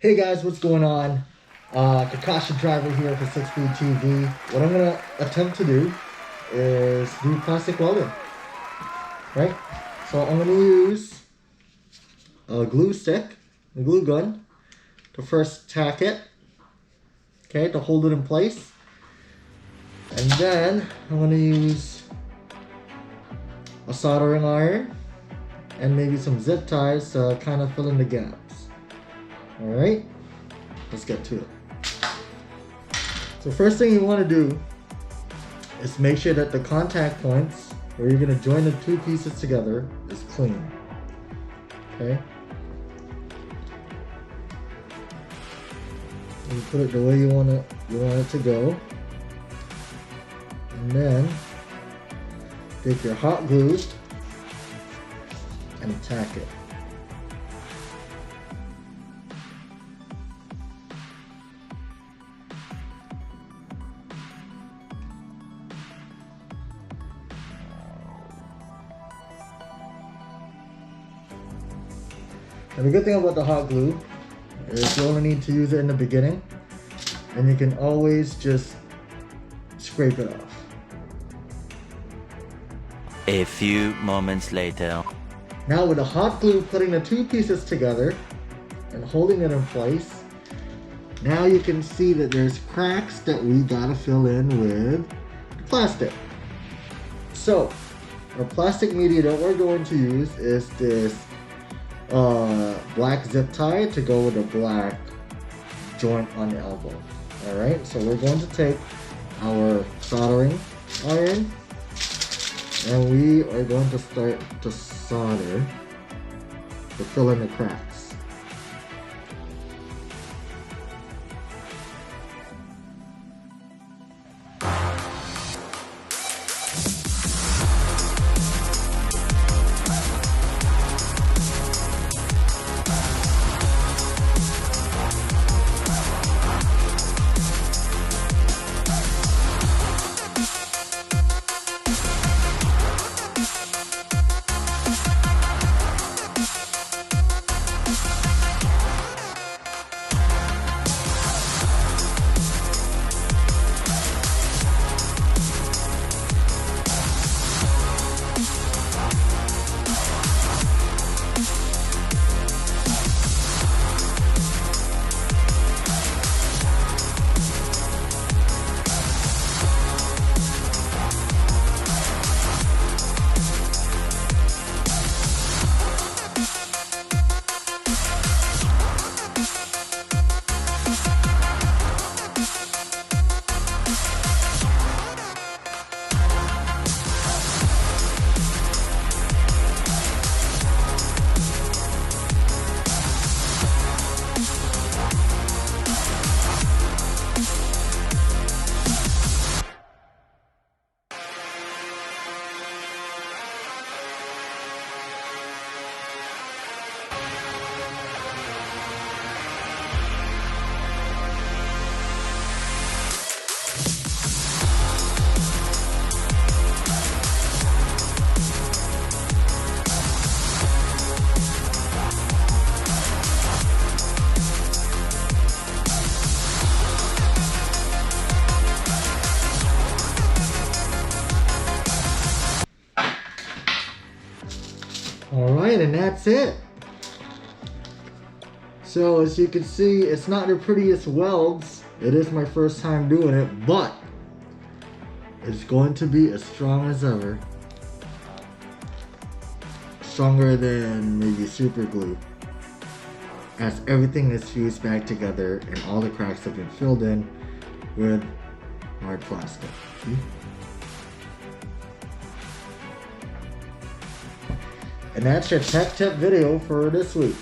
Hey guys, what's going on? Kakashi Driver here for 6ixMinute TV. What I'm gonna attempt to do is do plastic welding, right? So I'm gonna use a glue stick, a glue gun, to first tack it, okay, to hold it in place. And then I'm gonna use a soldering iron and maybe some zip ties to kind of fill in the gaps. Alright, let's get to it. So first thing you want to do is make sure that the contact points where you're going to join the two pieces together is clean. Okay? You put it the way you want it to go. And then take your hot glue and tack it. And the good thing about the hot glue is you only need to use it in the beginning, and you can always just scrape it off. A few moments later. Now with the hot glue putting the two pieces together and holding it in place, now you can see that there's cracks that we gotta fill in with plastic. So our plastic media that we're going to use is this black zip tie to go with a black joint on the elbow. Alright, so we're going to take our soldering iron and we are going to start to solder to fill in the cracks. Alright, and that's it. So as you can see, it's not the prettiest welds. It is my first time doing it, but it's going to be as strong as ever. Stronger than maybe super glue, as everything is fused back together and all the cracks have been filled in with hard plastic. See? And that's your tech tip video for this week.